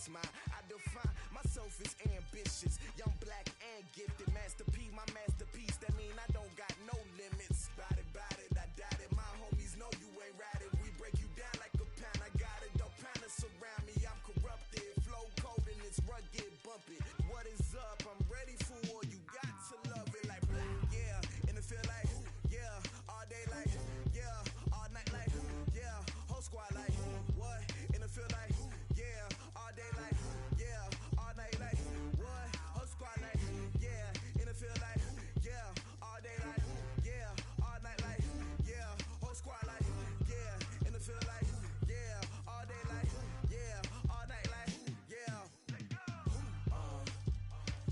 what's mine. I define myself as ambitious, young, black, and gifted. Master P, my masterpiece. That mean I don't got no limits. Bout it, I doubt it. My homies know you ain't ratted. We break you down like a pound. I got it, don't pound us around me. I'm corrupted, flow cold and it's rugged, bumpy. What is up? I'm ready for war. You got to love it like black, yeah. And it feel like, yeah. All day like, yeah. All night like, yeah. Whole squad like, what? And it feel like, yeah. All day like, yeah. All night like, what? Whole squad like, yeah. And it feel like, yeah. All day like, yeah. All night like, yeah. Whole squad like, yeah. And it feel like, yeah. All day like, yeah. All night like, yeah.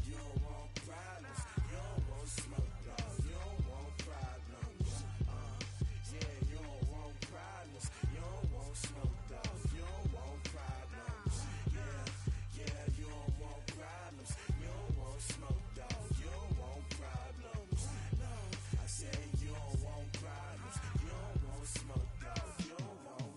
You don't want problems. You don't want smoke, dog. You don't want problems. Yeah, you don't want problems. You don't want smoke, dog. You don't want problems. Yeah, you don't want problems. You don't want smoke, dog. You don't want problems. No, I said you don't want problems. You don't want smoke, dog. You don't want.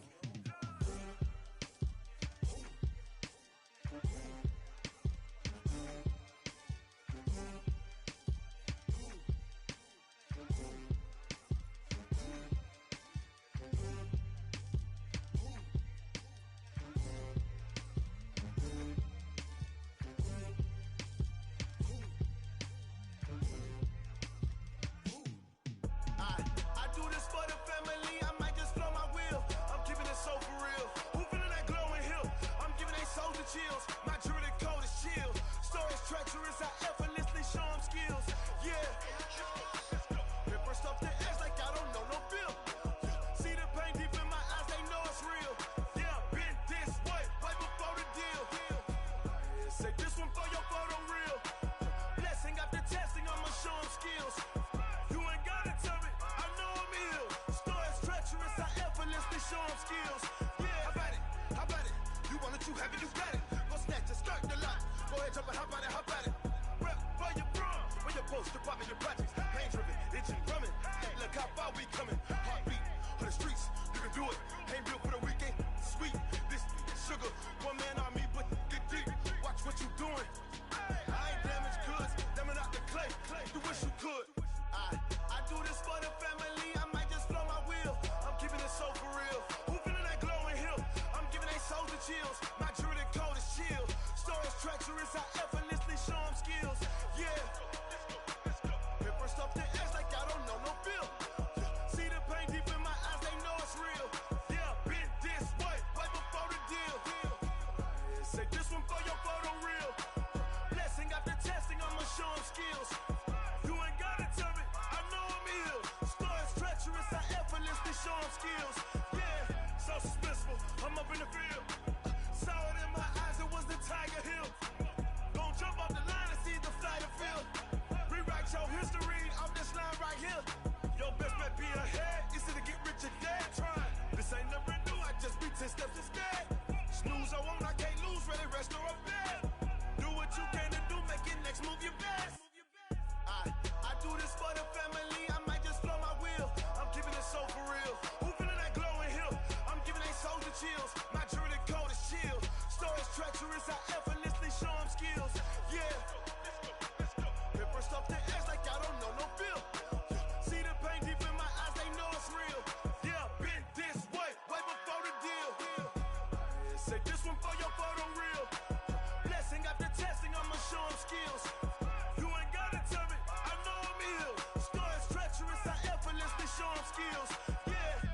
I do this for the family, I might just blow my wheel. I'm giving it so for real. Who feeling that glowing hill? I'm giving they souls the chills. My jewelry code is chill. Stories treacherous, I effortlessly show them skills. Yeah. Paper stuff the edge like I don't know no feel. See the pain deep in my eyes, they know it's real. Yeah, been this way, right before the deal. Say this one for your photo real. Blessing after testing, I'ma show them skills. You ain't gotta tell me, I know I'm ill. Stories treacherous, I effortlessly show them skills. Yeah, how about it? You want it, you have it, you got it. Go snatch it, start the lot. Go ahead, jump it, how about it? Rep where you from? Where you post, department, your projects. Pain driven, itching, drumming. Look how far we coming. Heartbeat on the streets, you can do it. Ain't built for the weekend, sweet. This sugar, one man army, but get deep. Watch what you doing. I ain't damaged goods, damn out the clay. You wish you could. I do this for the family, I might just blow my wheel. I'm keeping it so for real. Who feeling that glowing hill? I'm giving they souls the chills. My jewelry code is chill. Stories treacherous, I effortlessly show them skills. Yeah. Paper stuff the edge like I don't know no feel. See the pain deep in my eyes, they know it's real. Yeah, been this way, right before the deal. Say this one for your photo real. Blessing after testing, I'ma show them skills. You ain't gotta tell me, I know I'm ill. Stories treacherous, I effortlessly show them skills. Yeah, so suspenseful, I'm up in the field. Saw it in my eyes, it was the Tiger Hill. Gon' jump off the line and see the flight of field. Rewrite your history, I'm this line right here. Your best bet be ahead, easy to get rich or dead. Trying, this ain't never new, I just be 10 steps instead. Snooze I won't, I can't lose, ready, rest or a bed. Do what you can to do, make it next move your best. I do this for the family, I might just blow my wheel. I'm keeping it so for real. Who feeling that glowing hill? I'm giving they souls the chills. My jewelry code is chill. Stories treacherous, I effortlessly show them skills. Yeah. Paper stuff the edge like I don't know no feel. See the pain deep in my eyes, they know it's real. Yeah, been this way, right before the deal. Say this one for your photo real. Blessing after testing, I'ma show them skills. You ain't gotta tell me, I know I'm ill. Stories treacherous, I effortlessly show them skills. Yeah.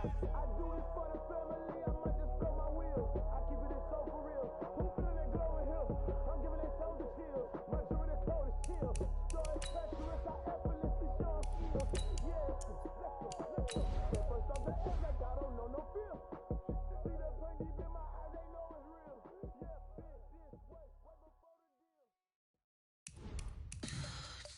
I do this for the family, I might just blow my wheel. I keep it so for real. Who feeling that glowing hill? I'm giving they souls the chills. My jewelry code is chill. Stories treacherous, I effortlessly show them skills. Yeah, let's go. First off the edge like I don't know no feel. See that pain deep in my eyes, they know it's real. Yeah, been this way, right before the deal.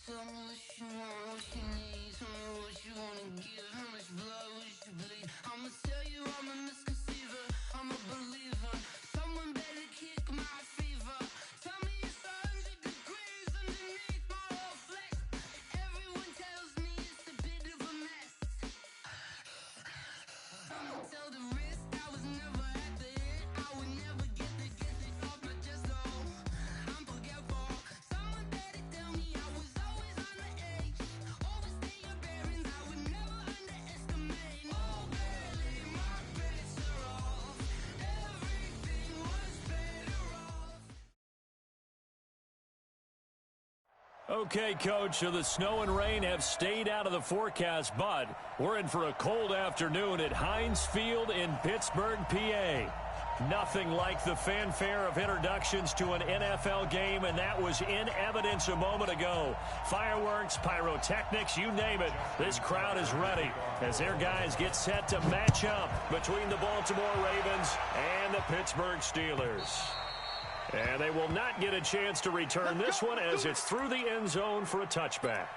Tell me what you want, what you need. Tell me what you wanna give. How much blood would you bleed? I'ma tell you I'm a misconceiver. I'm a believer. Someone better kick my fever. Tell me it's 100 degrees underneath my whole flesh. Everyone tells me it's a bit of a mess. I'ma tell the risk I was never at the end. I would never get the off my Okay, Coach, so the snow and rain have stayed out of the forecast, but we're in for a cold afternoon at Heinz Field in Pittsburgh, PA. Nothing like the fanfare of introductions to an NFL game, and that was in evidence a moment ago. Fireworks, pyrotechnics, you name it. This crowd is ready as their guys get set to match up between the Baltimore Ravens and the Pittsburgh Steelers. And they will not get a chance to return this one as it's through the end zone for a touchback.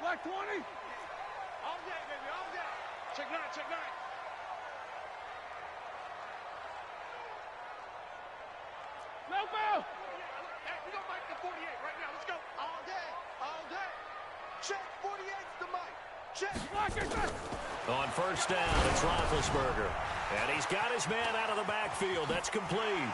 Black 20. All day, baby, all day. Check 9, check 9. No foul. Hey, we gonna mic the 48 right now. Let's go. All day, all day. Check 48's the mic. Check. On first down, it's Roethlisberger. And he's got his man out of the backfield. That's complete.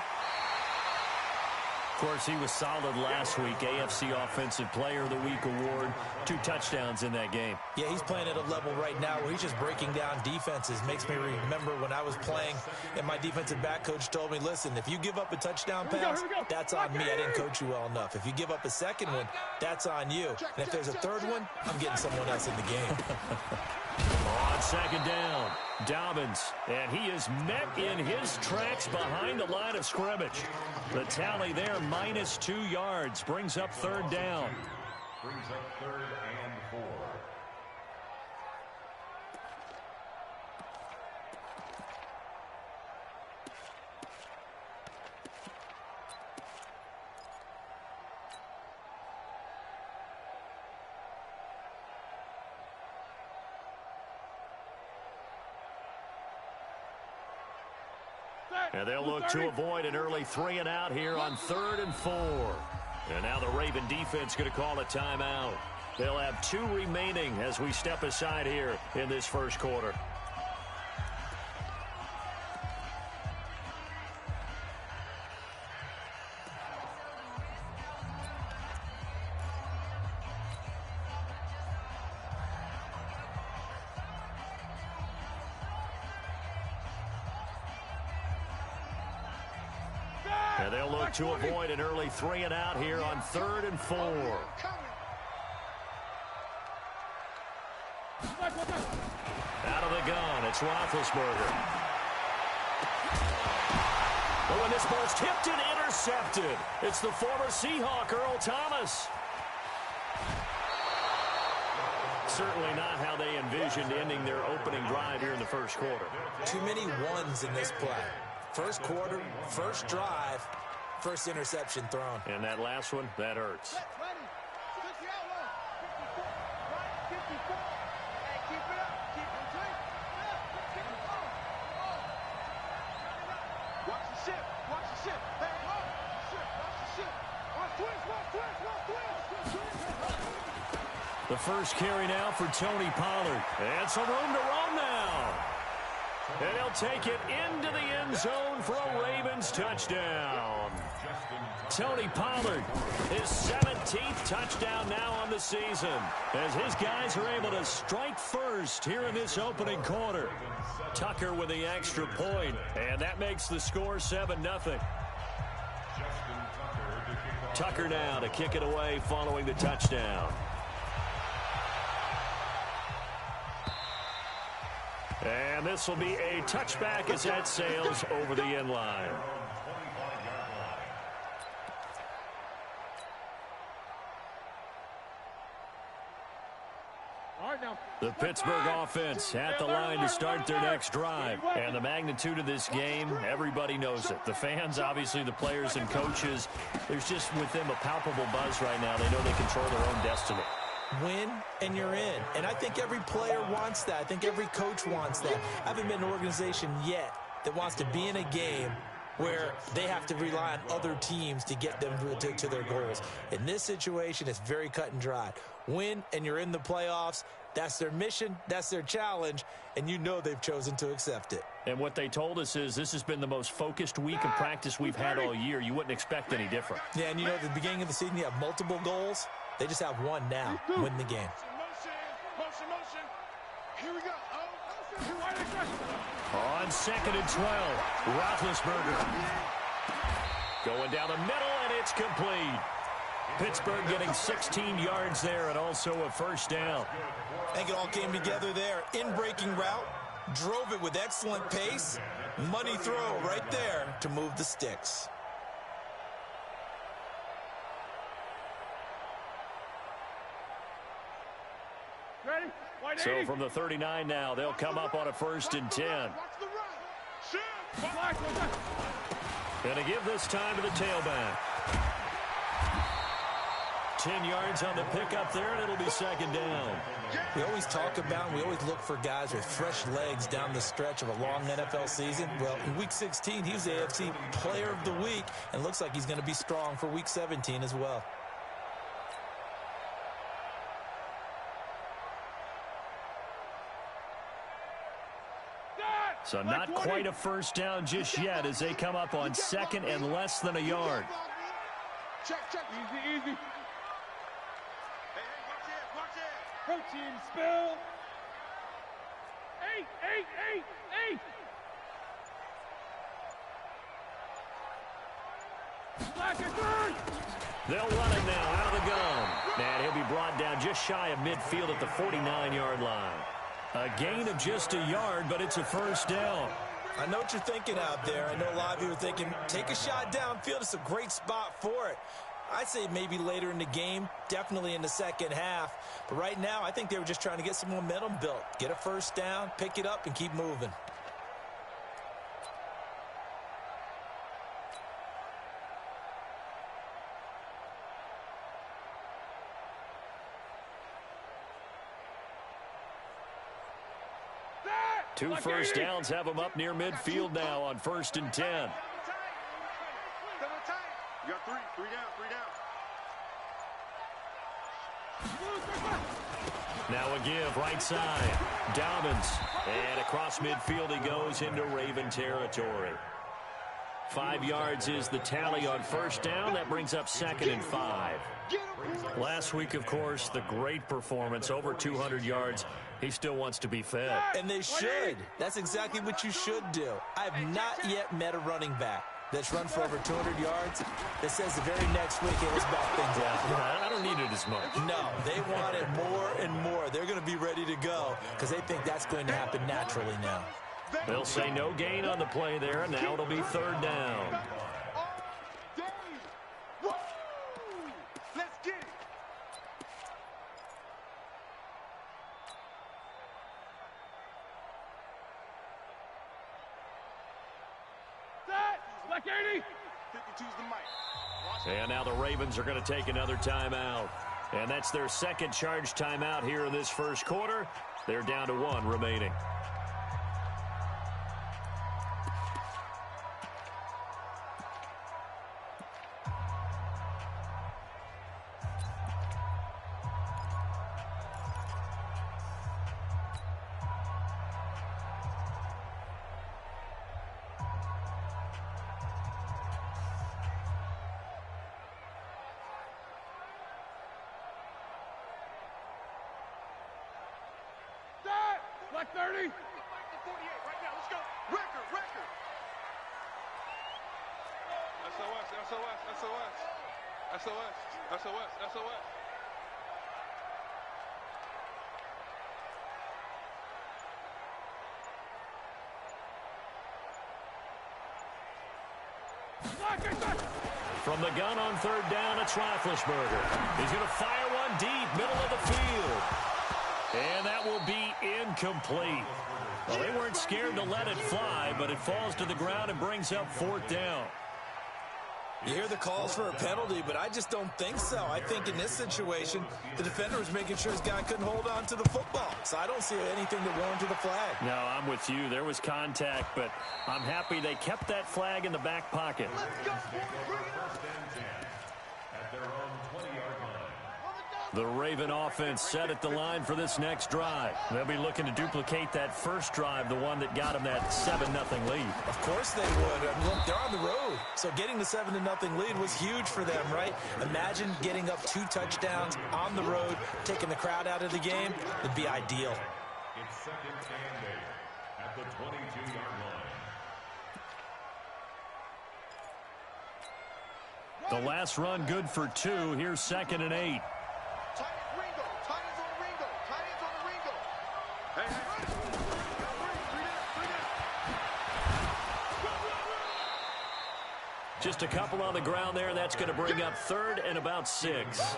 Of course, he was solid last week. AFC Offensive Player of the Week award. 2 touchdowns in that game. Yeah, he's playing at a level right now where he's just breaking down defenses. Makes me remember when I was playing and my defensive back coach told me, listen, if you give up a touchdown pass, that's on me. I didn't coach you well enough. If you give up a second one, that's on you. And if there's a third one, I'm getting someone else in the game. On second down, Dobbins, and he is met in his tracks behind the line of scrimmage. The tally there, -2 yards, brings up third down. Brings up 3rd and 4. And they'll look to avoid an early 3 and out here on 3rd and 4. And now the Raven defense going to call a timeout. They'll have 2 remaining as we step aside here in this first quarter. And they'll look to avoid an early 3 and out here on 3rd and 4. Out of the gun, it's Roethlisberger. Oh, and this ball's tipped and intercepted. It's the former Seahawk, Earl Thomas. Certainly not how they envisioned ending their opening drive here in the first quarter. Too many ones in this play. First quarter, first drive, first interception thrown. And that last one, that hurts. The first carry now for Tony Pollard. And some room to run now. And he'll take it into the end zone for a Ravens touchdown. Tony Pollard, his 17th touchdown now on the season, as his guys are able to strike first here in this opening quarter. Tucker with the extra point, and that makes the score 7-0. Tucker now to kick it away following the touchdown. And this will be a touchback as that sails over the end line. The Pittsburgh offense at the line to start their next drive. And the magnitude of this game, everybody knows it. The fans, obviously the players and coaches, there's just with them a palpable buzz right now. They know they control their own destiny. Win, and you're in. And I think every player wants that. I think every coach wants that. I haven't been an organization yet that wants to be in a game where they have to rely on other teams to get them to their goals. In this situation, it's very cut and dry. win, and you're in the playoffs. That's their mission, that's their challenge, and you know they've chosen to accept it. And what they told us is this has been the most focused week of practice we've had all year. You wouldn't expect any different. Yeah, and you know at the beginning of the season you have multiple goals. They just have one now, win the game. Motion. Here we go. On 2nd and 12, Roethlisberger. Going down the middle, and it's complete. Pittsburgh getting 16 yards there and also a first down. I think it all came together there. In-breaking route, drove it with excellent pace. Money throw right there to move the sticks. Ready? So from the 39 now, they'll come up on a 1st and 10. Going to give this time to the tailback. 10 yards on the pickup there, and it'll be 2nd down. We always talk about, we always look for guys with fresh legs down the stretch of a long NFL season. Well, in Week 16, he was the AFC Player of the Week, and looks like he's going to be strong for Week 17 as well. So not quite a first down just yet as they come up on 2nd and less than a yard. Check. Easy. Hey, watch it. Protein spill. 8. They'll run it now out of the gun. And he'll be brought down just shy of midfield at the 49-yard line. A gain of just a yard, but it's a first down. I know what you're thinking out there. I know a lot of you are thinking, take a shot downfield. It's a great spot for it. I'd say maybe later in the game, definitely in the second half. But right now, I think they were just trying to get some momentum built. Get a first down, pick it up, and keep moving. Two first downs have them up near midfield now on 1st and 10. You got three down. Now a give right side. Dobbins. And across midfield he goes into Raven territory. 5 yards is the tally on first down. That brings up 2nd and 5. Last week, of course, the great performance, over 200 yards. He still wants to be fed. And they should. That's exactly what you should do. I've not yet met a running back that's run for over 200 yards that says the very next week, hey, let's back things out. I don't need it as much. No, they want it more and more. They're going to be ready to go because they think that's going to happen naturally now. They'll say no gain on the play there, and now it'll be 3rd down. Let's get it. Black 80. 52's the mic. And now the Ravens are going to take another timeout. And that's their 2nd charge timeout here in this first quarter. They're down to 1 remaining. Black 30. 48 right now. Let's go. Record. SOS. From the gun on 3rd down, it's Roethlisberger. He's going to fire one deep, middle of the field. And that will be incomplete. Well, they weren't scared to let it fly, but it falls to the ground and brings up 4th down. You hear the calls for a penalty, but I just don't think so. I think in this situation, the defender was making sure his guy couldn't hold on to the football. So I don't see anything that warranted the flag. No, I'm with you. There was contact, but I'm happy they kept that flag in the back pocket. Let's go. At their own 20-yard line. The Raven offense set at the line for this next drive. They'll be looking to duplicate that first drive, the one that got them that 7-0 lead. Of course they would. Look, they're on the road. So getting the 7-0 lead was huge for them, right? Imagine getting up 2 touchdowns on the road, taking the crowd out of the game. It'd be ideal. It's second and 8 at the 22-yard line. The last run good for 2. Here's 2nd and 8. Just a couple on the ground there. That's going to bring up 3rd and about 6.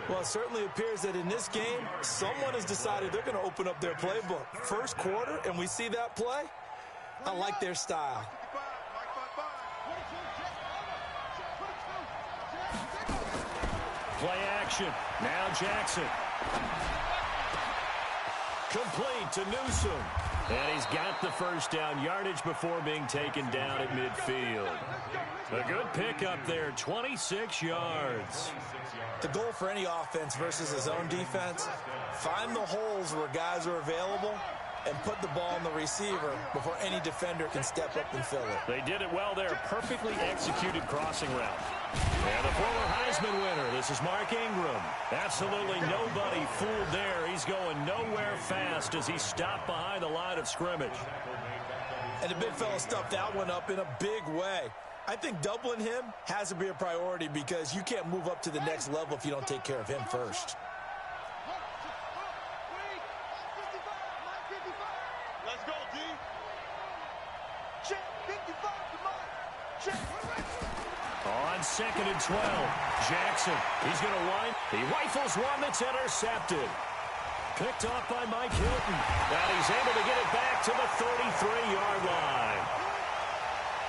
Well, it certainly appears that in this game, someone has decided they're going to open up their playbook. First quarter, and we see that play. I like their style. Play action. Now Jackson. Complete to Newsome. And he's got the first down yardage before being taken down at midfield. A good pickup there, 26 yards. The goal for any offense versus his own defense, find the holes where guys are available and put the ball in the receiver before any defender can step up and fill it. They did it well there. Perfectly executed crossing route. And the former Heisman winner, this is Mark Ingram. Absolutely nobody fooled there. He's going nowhere fast as he stopped behind the line of scrimmage. And the big fella stuffed that one up in a big way. I think doubling him has to be a priority because you can't move up to the next level if you don't take care of him first. Let's go, D. Check 55 to Mike. Check. On 2nd and 12, Jackson. He's going to wind. He rifles one that's intercepted. Picked off by Mike Hilton. And he's able to get it back to the 33-yard line.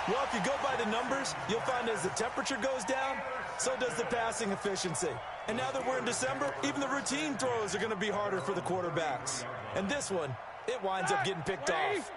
Well, if you go by the numbers, you'll find as the temperature goes down, so does the passing efficiency. And now that we're in December, even the routine throws are going to be harder for the quarterbacks. And this one, it winds up getting picked off.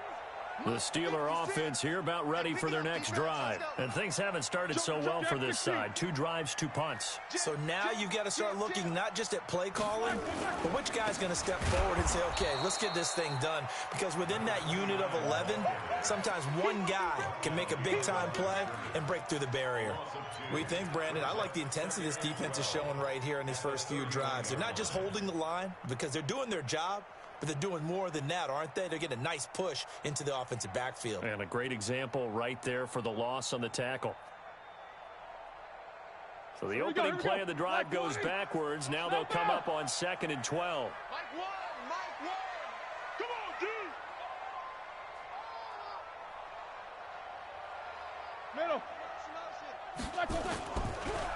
The Steeler offense here about ready for their next drive. And things haven't started so well for this side. 2 drives, 2 punts. So now you've got to start looking not just at play calling, but which guy's going to step forward and say, okay, let's get this thing done. Because within that unit of 11, sometimes one guy can make a big-time play and break through the barrier. We think, Brandon, I like the intensity this defense is showing right here in these first few drives. They're not just holding the line because they're doing their job, but they're doing more than that, aren't they? They're getting a nice push into the offensive backfield. And a great example right there for the loss on the tackle. So the opening play of the drive goes backwards. Now they'll come up on 2nd and 12. Mike 1. Come on, D. Middle.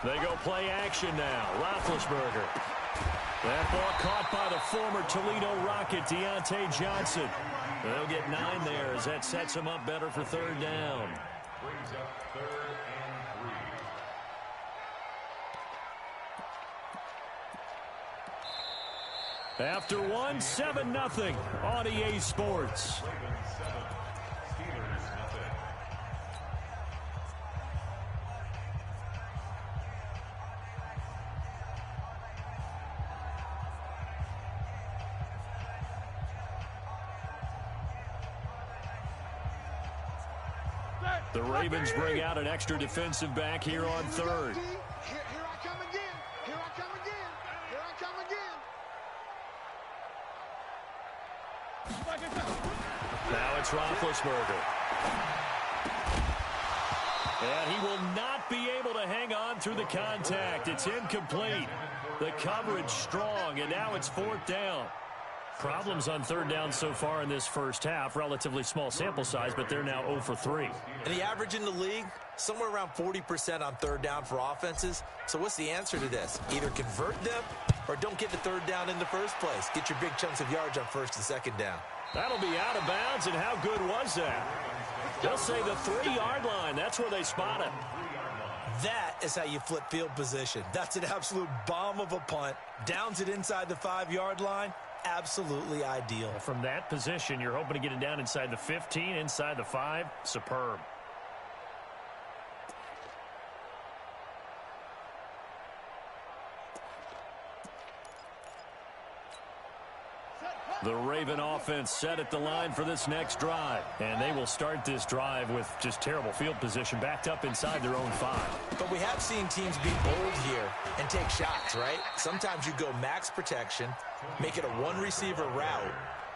They go play action now. Roethlisberger. That ball caught by the former Toledo Rocket, Deontay Johnson. They'll get 9 there as that sets them up better for 3rd down. Brings up 3rd and 3. After one, 7-0 on EA Sports. Ravens 7, Steelers nothing. The Ravens bring out an extra defensive back here on 3rd. Here I come again. Here I come again. Here I come again. Now it's Roethlisberger. And he will not be able to hang on through the contact. It's incomplete. The coverage strong, and now it's 4th down. Problems on 3rd down so far in this first half. Relatively small sample size, but they're now 0 for 3. And the average in the league, somewhere around 40% on 3rd down for offenses. So what's the answer to this? Either convert them or don't get the 3rd down in the first place. Get your big chunks of yards on 1st and 2nd down. That'll be out of bounds, and how good was that? They'll say the 3-yard line. That's where they spot it. That is how you flip field position. That's an absolute bomb of a punt. Downs it inside the 5-yard line. Absolutely ideal. From that position, you're hoping to get it down inside the 15, inside the 5. Superb. The Raven offense set at the line for this next drive. And they will start this drive with just terrible field position, backed up inside their own 5. But we have seen teams be bold here and take shots, right? Sometimes you go max protection, make it a one-receiver route,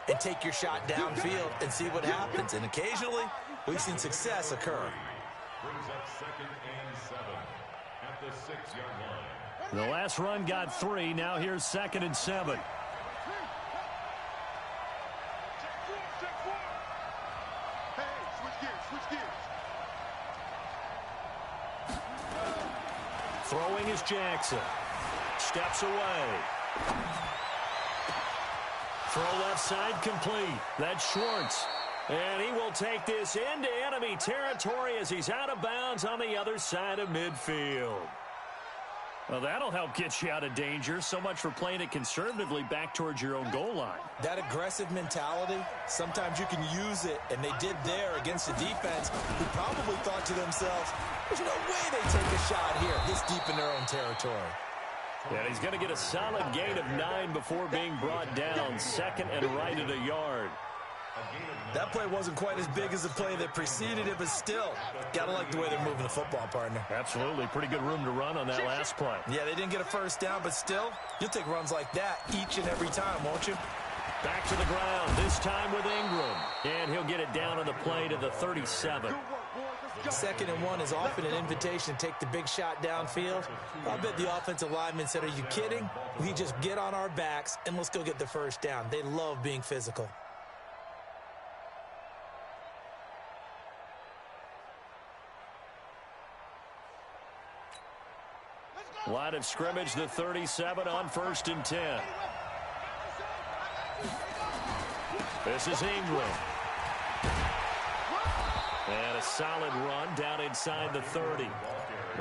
and take your shot downfield and see what happens. And occasionally, we've seen success occur. Brings up 2nd and 7 at the 6-yard line. The last run got 3. Now here's 2nd and 7. Throwing is Jackson. Steps away. Throw left side complete. That's Schwartz. And he will take this into enemy territory as he's out of bounds on the other side of midfield. Well, that'll help get you out of danger. So much for playing it conservatively back towards your own goal line. That aggressive mentality, sometimes you can use it, and they did there against a defense who probably thought to themselves, there's no way they take a shot here this deep in their own territory. And he's going to get a solid gain of 9 before being brought down. 2nd and right at a yard. That play wasn't quite as big as the play that preceded it, but still, gotta like the way they're moving the football, partner. Absolutely. Pretty good room to run on that last play. Yeah, they didn't get a first down, but still, you'll take runs like that each and every time, won't you? Back to the ground, this time with Ingram. And he'll get it down on the play to the 37. 2nd and 1 is often an invitation to take the big shot downfield. I bet the offensive lineman said, are you kidding? We just get on our backs and let's go get the first down. They love being physical. Line of scrimmage, the 37 on 1st and 10. This is Ingram. And a solid run down inside the 30.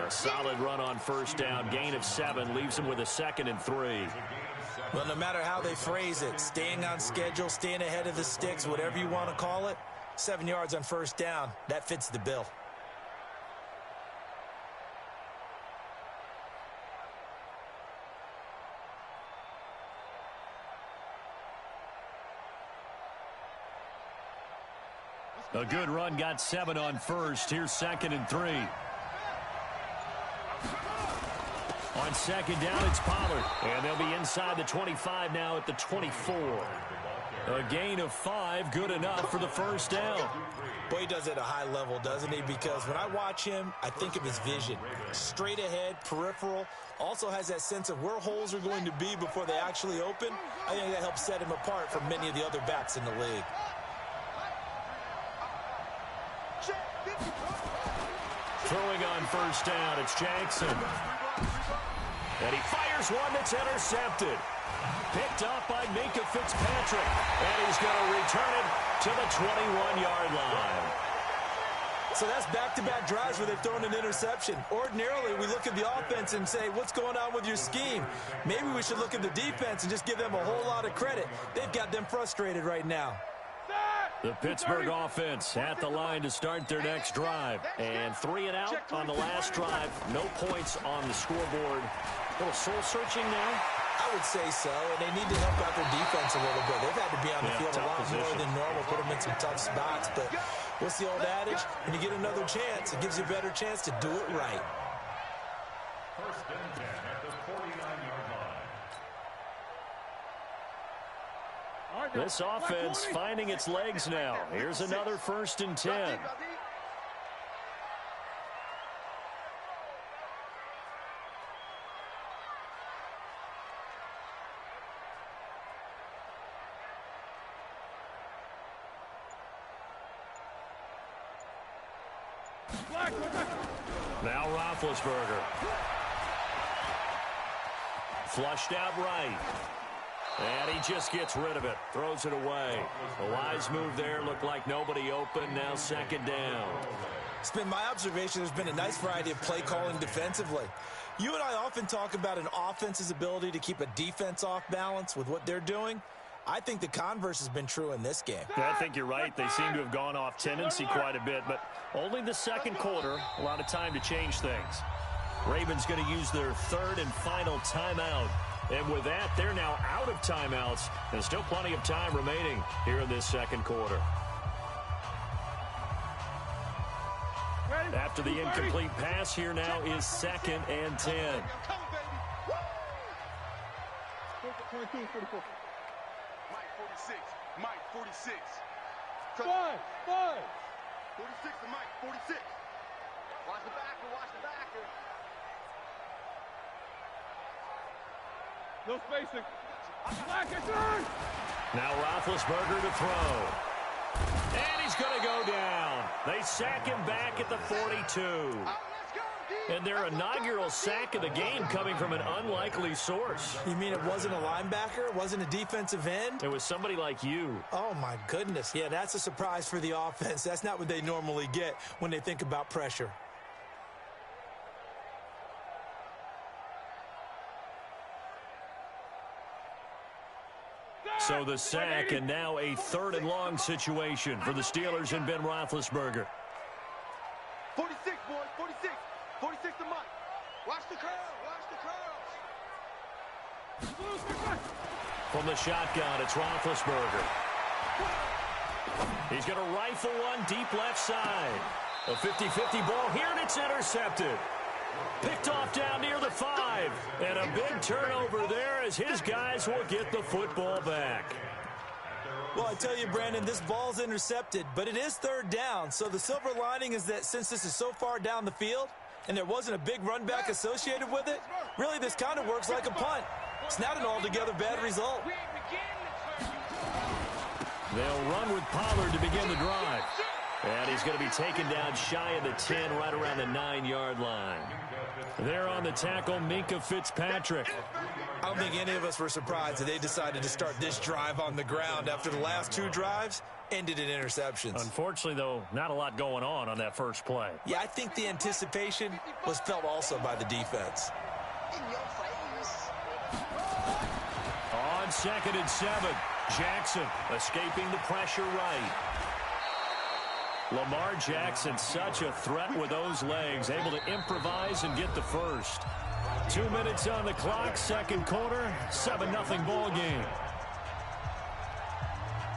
A solid run on 1st down. Gain of 7 leaves him with a 2nd and 3. Well, no matter how they phrase it, staying on schedule, staying ahead of the sticks, whatever you want to call it, 7 yards on 1st down, that fits the bill. A good run got 7 on 1st. Here's 2nd and 3. On 2nd down, it's Pollard. And they'll be inside the 25 now at the 24. A gain of 5, good enough for the 1st down. Boy, he does it at a high level, doesn't he? Because when I watch him, I think of his vision. Straight ahead, peripheral. Also has that sense of where holes are going to be before they actually open. I think that helps set him apart from many of the other backs in the league. Throwing on 1st down, it's Jackson. And he fires one that's intercepted. Picked up by Minka Fitzpatrick. And he's going to return it to the 21-yard line. So that's back-to-back drives where they've thrown an interception. Ordinarily, we look at the offense and say, what's going on with your scheme? Maybe we should look at the defense and just give them a whole lot of credit. They've got them frustrated right now. The Pittsburgh offense at the line to start their next drive. And 3 and out on the last drive. No points on the scoreboard. A little soul-searching now? I would say so, and they need to help out their defense a little bit. They've had to be on the field a lot more than normal, put them in some tough spots. But what's the old adage? When you get another chance, it gives you a better chance to do it right. 1st and 10 at the 49-yard line. This offense finding its legs now. Here's another 1st and 10. Now Roethlisberger. Flushed out right. And he just gets rid of it. Throws it away. A wise move there. Looked like nobody open. Now 2nd down. It's been my observation there's been a nice variety of play calling defensively. You and I often talk about an offense's ability to keep a defense off balance with what they're doing. I think the converse has been true in this game. Yeah, I think you're right. They seem to have gone off tendency quite a bit, but only the 2nd quarter. A lot of time to change things. Ravens going to use their 3rd and final timeout And with that, they're now out of timeouts. There's still plenty of time remaining here in this second quarter. After the incomplete pass, here now is 2nd and 10. 22, 44. Mike 46. Mike 46. 5. 46 to Mike 46. Watch the backer. Watch the backer. No spacing. Black and turn. Now Roethlisberger to throw. And he's going to go down. They sack him back at the 42. And their inaugural sack of the game coming from an unlikely source. You mean it wasn't a linebacker? It wasn't a defensive end? It was somebody like you. Oh, my goodness. Yeah, that's a surprise for the offense. That's not what they normally get when they think about pressure. So the sack, and now a 3rd and long situation for the Steelers and Ben Roethlisberger. 46, boys. 46. 46 to Mike. Watch the curl. Watch the curls. From the shotgun, it's Roethlisberger. He's going to rifle one deep left side. A 50-50 ball here, and it's intercepted. Picked off down near the 5. And a big turnover there as his guys will get the football back. Well, I tell you, Brandon, this ball's intercepted, but it is 3rd down. So the silver lining is that since this is so far down the field and there wasn't a big run back associated with it, really this kind of works like a punt. It's not an altogether bad result. They'll run with Pollard to begin the drive. And he's going to be taken down shy of the 10, right around the 9-yard line. There on the tackle, Minkah Fitzpatrick. I don't think any of us were surprised that they decided to start this drive on the ground after the last 2 drives ended in interceptions. Unfortunately, though, not a lot going on that first play. Yeah, I think the anticipation was felt also by the defense. On 2nd and 7, Jackson escaping the pressure right. Lamar Jackson, such a threat with those legs, able to improvise and get the first. 2 minutes on the clock, second quarter, 7-0 ball game.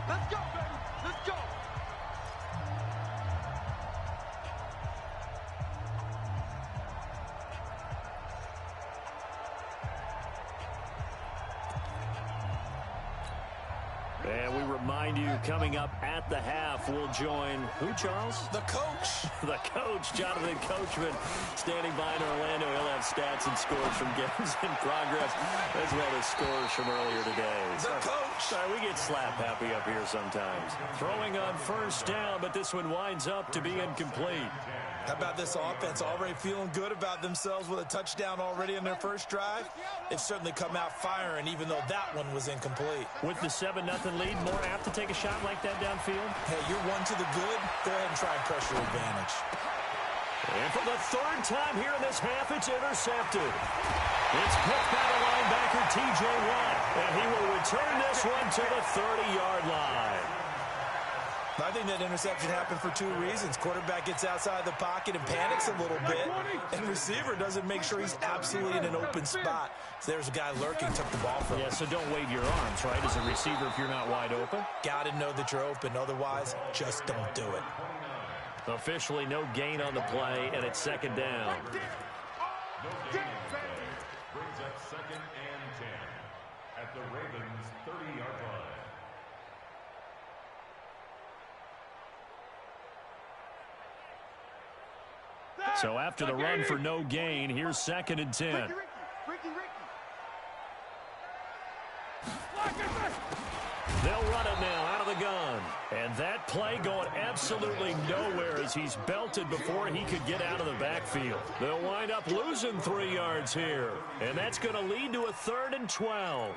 Let's go, baby. Let's go. And we remind you, coming up at the half, we'll join who, Charles? The coach. The coach, Jonathan Coachman, standing by in Orlando. He'll have stats and scores from games in progress, as well as scores from earlier today. The coach. Sorry, we get slap happy up here sometimes. Throwing on 1st down, but this one winds up to be incomplete. How about this offense already feeling good about themselves with a touchdown already in their first drive? They've certainly come out firing, even though that one was incomplete. With the 7-0 lead, more apt to take a shot like that downfield? Hey, you're 1 to the good. Go ahead and try and pressure advantage. And for the 3rd time here in this half, it's intercepted. It's picked by the linebacker, T.J. Watt, and he will return this one to the 30-yard line. I think that interception happened for 2 reasons. Quarterback gets outside the pocket and panics a little bit, and receiver doesn't make sure he's absolutely in an open spot. So there's a guy lurking, took the ball from him. Yeah, so don't wave your arms, right, as a receiver if you're not wide open. Got to know that you're open. Otherwise, just don't do it. Officially no gain on the play, and it's 2nd down. Brings up 2nd and 10 at the Ravens' 30-yard line. So after the run for no gain, here's 2nd and 10. Ricky. They'll run it now out of the gun. And that play going absolutely nowhere as he's belted before he could get out of the backfield. They'll wind up losing 3 yards here. And that's going to lead to a 3rd and 12.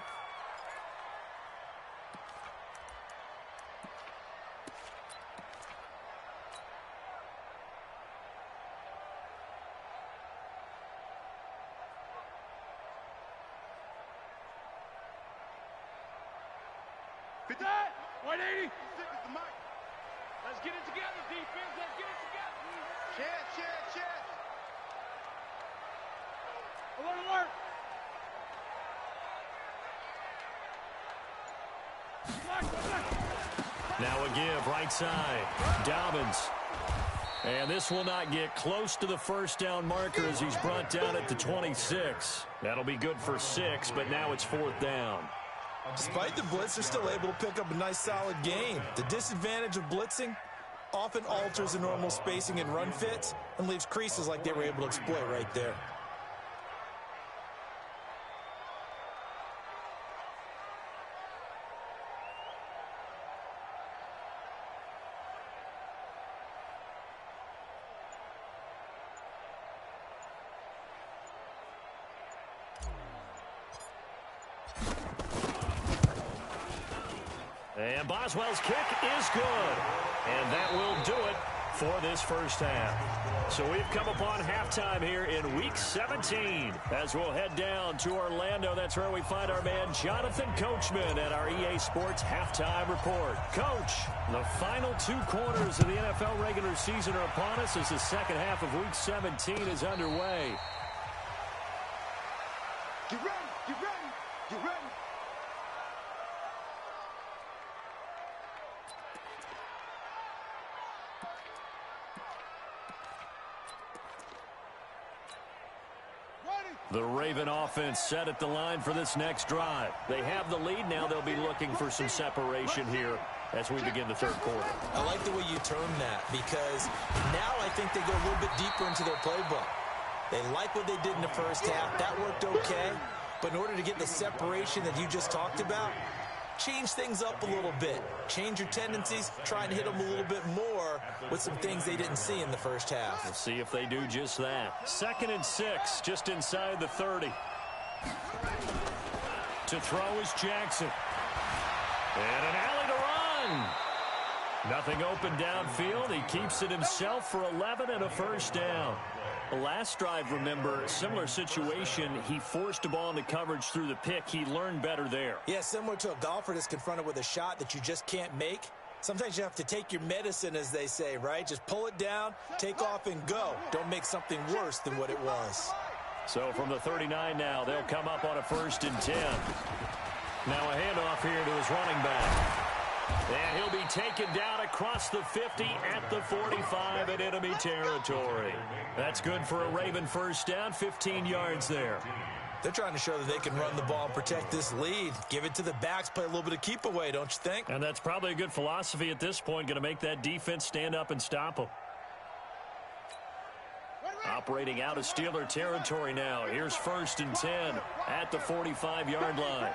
That 180. Let's get it together, defense. Let's get it together. Chance. Alert. Now a give, right side. Dobbins. And this will not get close to the first down marker as he's brought down at the 26. That'll be good for 6, but now it's 4th down. Despite the blitz, they're still able to pick up a nice, solid gain. The disadvantage of blitzing often alters the normal spacing and run fits and leaves creases like they were able to exploit right there. And Boswell's kick is good. And that will do it for this first half. So we've come upon halftime here in Week 17. As we'll head down to Orlando, that's where we find our man Jonathan Coachman at our EA Sports Halftime Report. Coach, the final 2 quarters of the NFL regular season are upon us as the second half of Week 17 is underway. Get ready, get ready, get ready. The Raven offense set at the line for this next drive. They have the lead. Now they'll be looking for some separation here as we begin the third quarter. I like the way you term that because now I think they go a little bit deeper into their playbook. They like what they did in the first half. That worked okay. But in order to get the separation that you just talked about, change things up a little bit. Change your tendencies. Try and hit them a little bit more with some things they didn't see in the first half. We'll see if they do just that. 2nd and 6, just inside the 30. To throw is Jackson. And an alley to run. Nothing open downfield. He keeps it himself for 11 and a first down. The last drive, remember, similar situation. He forced a ball into coverage through the pick. He learned better there. Yeah, similar to a golfer that's confronted with a shot that you just can't make. Sometimes you have to take your medicine, as they say, right? Just pull it down, take off, and go. Don't make something worse than what it was. So from the 39 now, they'll come up on a 1st and 10. Now a handoff here to his running back. And he'll be taken down across the 50 at the 45 in enemy territory. That's good for a Raven first down, 15 yards there. They're trying to show that they can run the ball and protect this lead. Give it to the backs, play a little bit of keep away, don't you think? And that's probably a good philosophy at this point, going to make that defense stand up and stop them. Operating out of Steeler territory now. Here's 1st and 10 at the 45-yard line.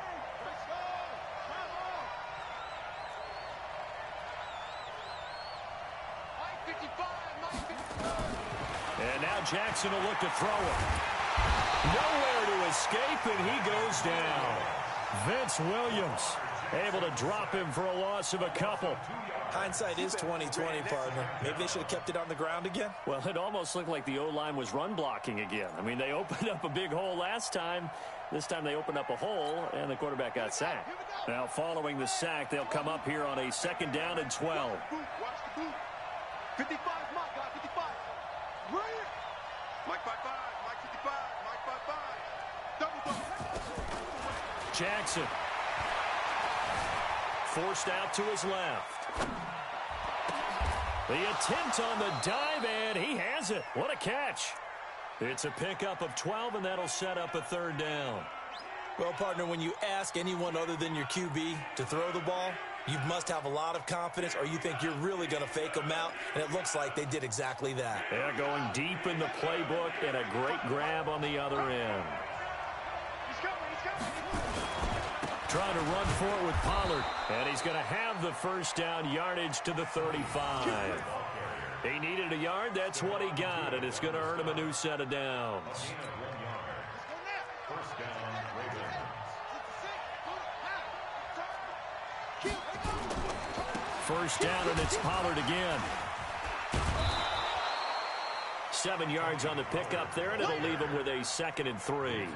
And now Jackson will look to throw it. Nowhere to escape, and he goes down. Vince Williams able to drop him for a loss of a couple. Hindsight is 20/20, partner. Maybe they should have kept it on the ground again. Well, it almost looked like the O-line was run blocking again. I mean, they opened up a big hole last time. This time they opened up a hole, and the quarterback got sacked. Now, following the sack, they'll come up here on a 2nd down and 12. Watch the boot. 55, Mike, guy, 55. Right here. Mike 55, Mike 55, Mike 55. Double bump. Jackson. Forced out to his left. The attempt on the dive, and he has it. What a catch. It's a pickup of 12, and that'll set up a 3rd down. Well, partner, when you ask anyone other than your QB to throw the ball, you must have a lot of confidence, or you think you're really going to fake them out, and it looks like they did exactly that. They're going deep in the playbook, and a great grab on the other end. He's coming, he's coming. Trying to run for it with Pollard, and he's going to have the first down yardage to the 35. He needed a yard. That's what he got, and it's going to earn him a new set of downs. First down, Ravens. First down, and it's Pollard again. 7 yards on the pickup there, and it'll leave him with a 2nd and 3.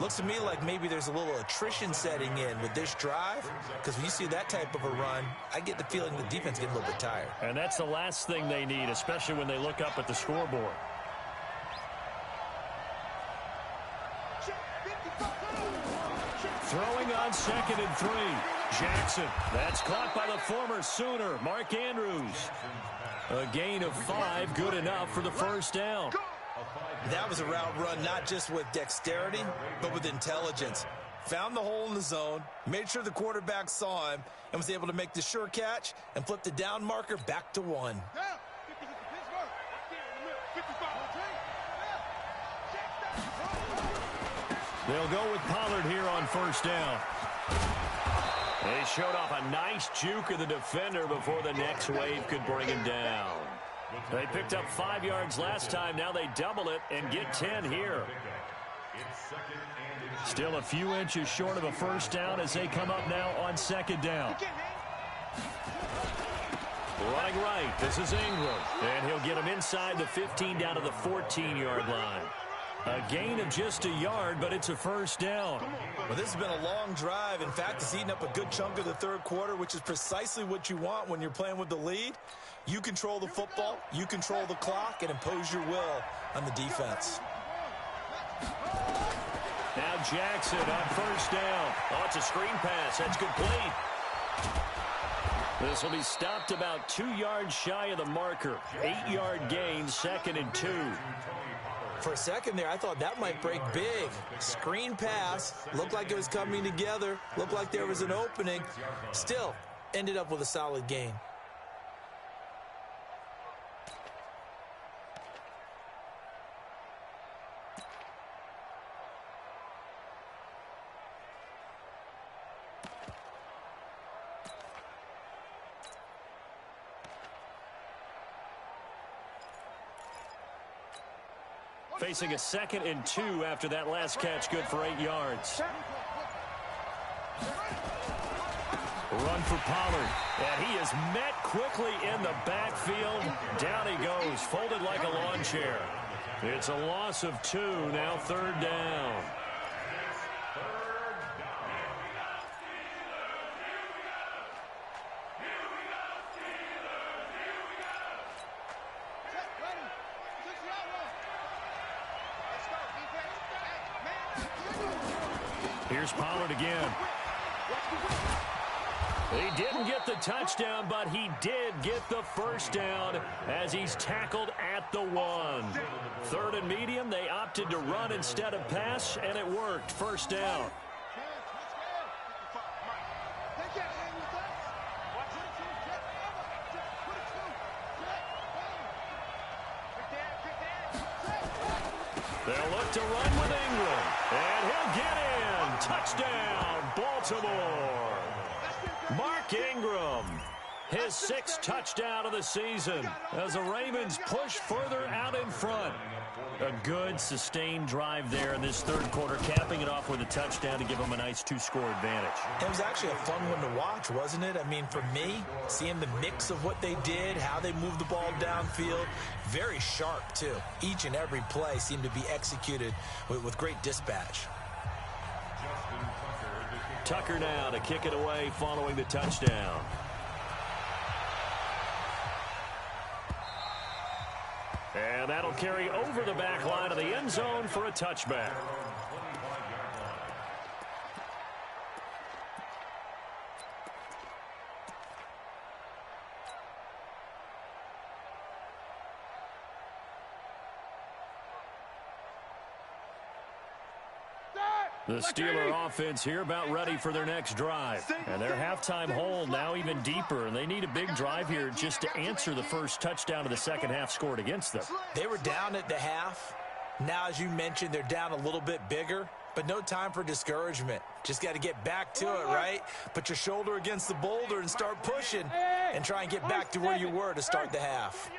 Looks to me like maybe there's a little attrition setting in with this drive, because when you see that type of a run, I get the feeling the defense gets a little bit tired. And that's the last thing they need, especially when they look up at the scoreboard. Throwing on 2nd and 3. Jackson. That's caught by the former Sooner, Mark Andrews. A gain of 5, good enough for the first down. That was a route run not just with dexterity, but with intelligence. Found the hole in the zone, made sure the quarterback saw him, and was able to make the sure catch and flip the down marker back to 1. They'll go with Pollard here on first down. They showed off a nice juke of the defender before the next wave could bring him down. They picked up 5 yards last time. Now they double it and get 10 here. Still a few inches short of a first down as they come up now on 2nd down. Running right, this is Ingram. And he'll get him inside the 15 down to the 14-yard line. A gain of just a yard, but it's a first down. Well, this has been a long drive. In fact, it's eaten up a good chunk of the third quarter, which is precisely what you want when you're playing with the lead. You control the football, you control the clock, and impose your will on the defense. Now Jackson on first down. Oh, it's a screen pass. That's complete. This will be stopped about 2 yards shy of the marker. 8-yard gain, 2nd and 2. For a second there, I thought that might break big. Screen pass, looked like it was coming together, looked like there was an opening. Still, ended up with a solid gain. Facing a 2nd and 2 after that last catch, good for 8 yards. Run for Pollard, and he is met quickly in the backfield. Down he goes, folded like a lawn chair. It's a loss of 2, now 3rd down. Here's Pollard again. He didn't get the touchdown, but he did get the first down as he's tackled at the 1. 3rd and medium, they opted to run instead of pass, and it worked. First down. They'll look to run with Ingram, and he'll get in. Touchdown, Baltimore. Mark Ingram, his 6th touchdown of the season as the Ravens push further out in front. A good, sustained drive there in this third quarter, capping it off with a touchdown to give them a nice 2-score advantage. It was actually a fun one to watch, wasn't it? I mean, for me, seeing the mix of what they did, how they moved the ball downfield, very sharp, too. Each and every play seemed to be executed with great dispatch. Tucker now to kick it away following the touchdown. And that'll carry over the back line of the end zone for a touchback. The Steeler offense here about ready for their next drive. And their halftime hole now even deeper, and they need a big drive here just to answer the first touchdown of the second half scored against them. They were down at the half. Now, as you mentioned, they're down a little bit bigger, but no time for discouragement. Just got to get back to it, right? Put your shoulder against the boulder and start pushing and try and get back to where you were to start the half.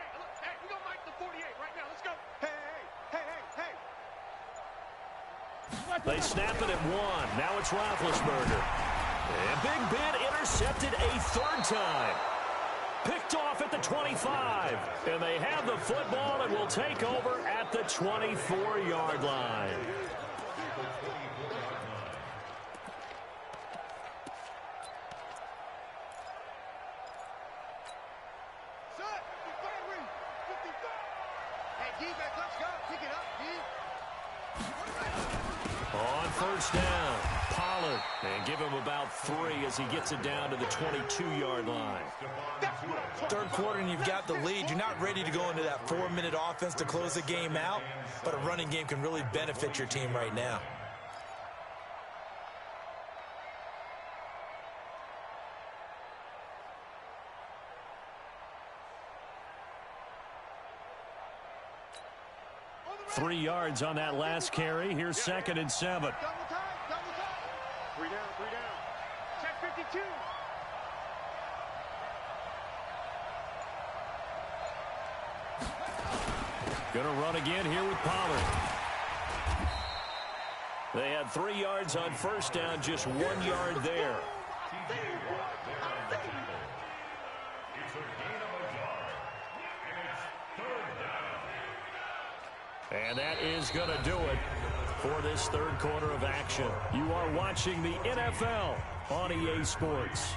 They snap it at 1. Now it's Roethlisberger. And Big Ben intercepted a third time. Picked off at the 25. And they have the football and will take over at the 24-yard line. On first down, Pollard. And give him about 3 as he gets it down to the 22-yard line. Third quarter and you've got the lead. You're not ready to go into that 4-minute offense to close the game out, but a running game can really benefit your team right now. Three yards on that last carry. Here's 2nd and 7. Double time, double time. 3 down, 3 down. Check 52. Gonna run again here with Pollard. They had 3 yards on first down, just 1 yard there. And that is going to do it for this third quarter of action. You are watching the NFL on EA Sports.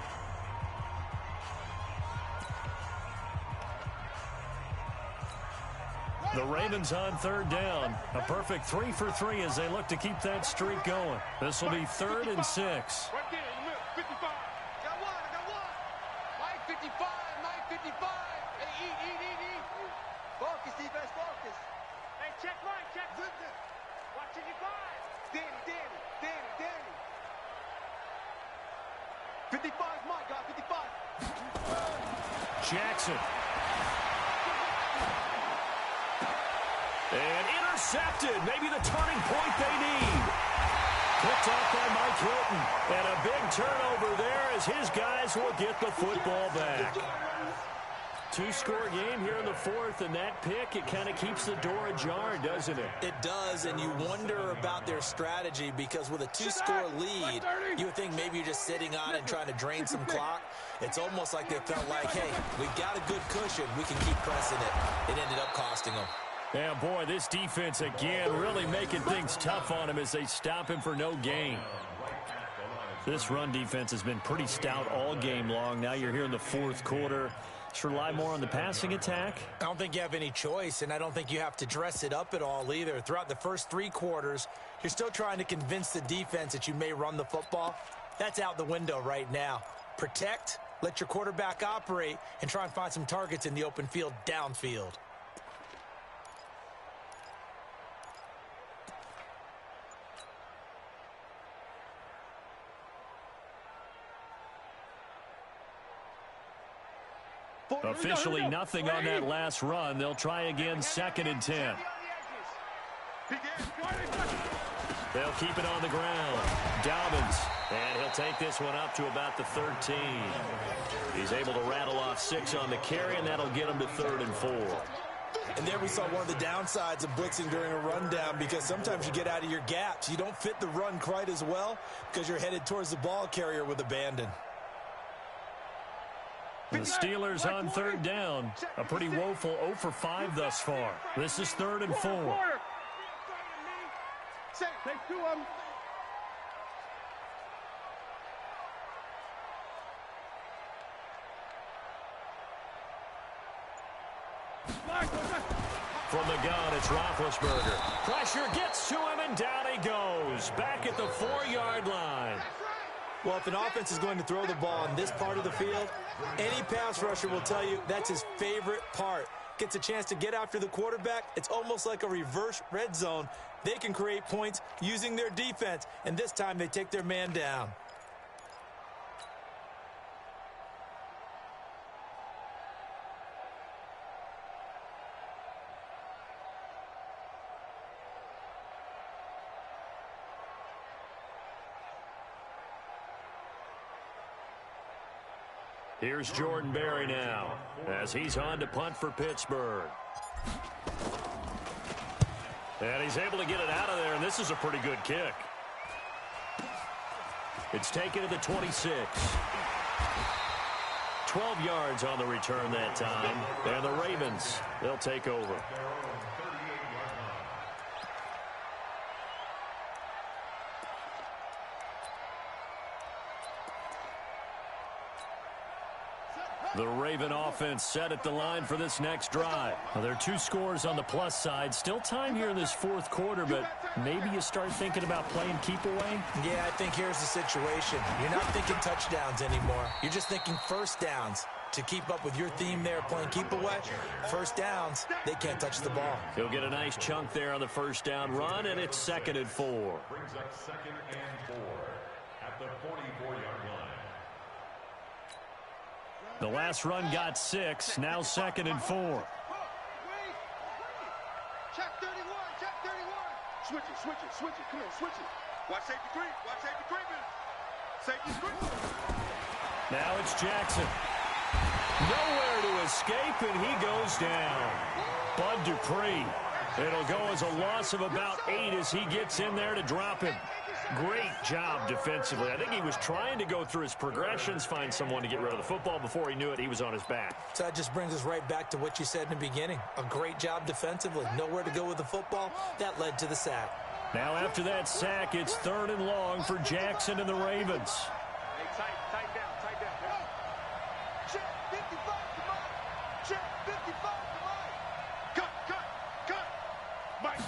The Ravens on third down. A perfect 3 for 3 as they look to keep that streak going. This will be 3rd and 6. Right there in the middle, 55. Got one, I got one. Mike 55, Mike 55. Hey, eat. Focus, defense, focus. Hey, check Mike, check. Watch 55. Danny. 55 is Mike, got 55. Jackson. And intercepted. Maybe the turning point they need. Picked off by Mike Hilton. And a big turnover there as his guys will get the football back. 2-score game here in the 4th, and that pick, it kind of keeps the door ajar, doesn't it? It does, and you wonder about their strategy because with a 2-score lead, you would think maybe you're just sitting on it and trying to drain some clock. It's almost like they felt like, hey, we've got a good cushion. We can keep pressing it. It ended up costing them. Yeah, boy, this defense again really making things tough on him as they stop him for no gain. This run defense has been pretty stout all game long. Now you're here in the 4th quarter. Just rely more on the passing attack. I don't think you have any choice, and I don't think you have to dress it up at all either. Throughout the first 3 quarters, you're still trying to convince the defense that you may run the football. That's out the window right now. Protect, let your quarterback operate, and try and find some targets in the open field downfield. Officially nothing on that last run. They'll try again 2nd and 10. They'll keep it on the ground. Dobbins, and he'll take this one up to about the 13. He's able to rattle off 6 on the carry, and that'll get him to 3rd and 4. And there we saw one of the downsides of blitzing during a rundown because sometimes you get out of your gaps. You don't fit the run quite as well because you're headed towards the ball carrier with abandon. The Steelers on 3rd down. A pretty woeful 0 for 5 thus far. This is 3rd and 4. Take 2 of them. From the gun, it's Roethlisberger. Pressure gets to him, and down he goes. Back at the 4-yard line. Well, if an offense is going to throw the ball in this part of the field, any pass rusher will tell you that's his favorite part. Gets a chance to get after the quarterback. It's almost like a reverse red zone. They can create points using their defense, and this time they take their man down. Here's Jordan Berry now as he's on to punt for Pittsburgh. And he's able to get it out of there, and this is a pretty good kick. It's taken to the 26. 12 yards on the return that time. And the Ravens, they'll take over. The Raven offense set at the line for this next drive. Well, there are 2 scores on the plus side. Still time here in this fourth quarter, but maybe you start thinking about playing keep away? Yeah, I think here's the situation. You're not thinking touchdowns anymore. You're just thinking first downs. To keep up with your theme there, playing keep away, first downs, they can't touch the ball. He'll get a nice chunk there on the first down run, and it's 2nd and 4. Brings up 2nd and 4 at the 44-yard line. The last run got 6, now 2nd and 4. Check 31, check 31. Switch it, come on, switch it. Watch safety creeping. Safety creeping. Now it's Jackson. Nowhere to escape, and he goes down. Bud Dupree. It'll go as a loss of about 8 as he gets in there to drop him. Great job defensively. I think he was trying to go through his progressions, find someone to get rid of the football. Before he knew it, he was on his back. So that just brings us right back to what you said in the beginning. A great job defensively. Nowhere to go with the football. That led to the sack. Now after that sack, it's 3rd and long for Jackson and the Ravens. Hey, tight down. Check 55, come on. Check 55, come on. Cut. Mike.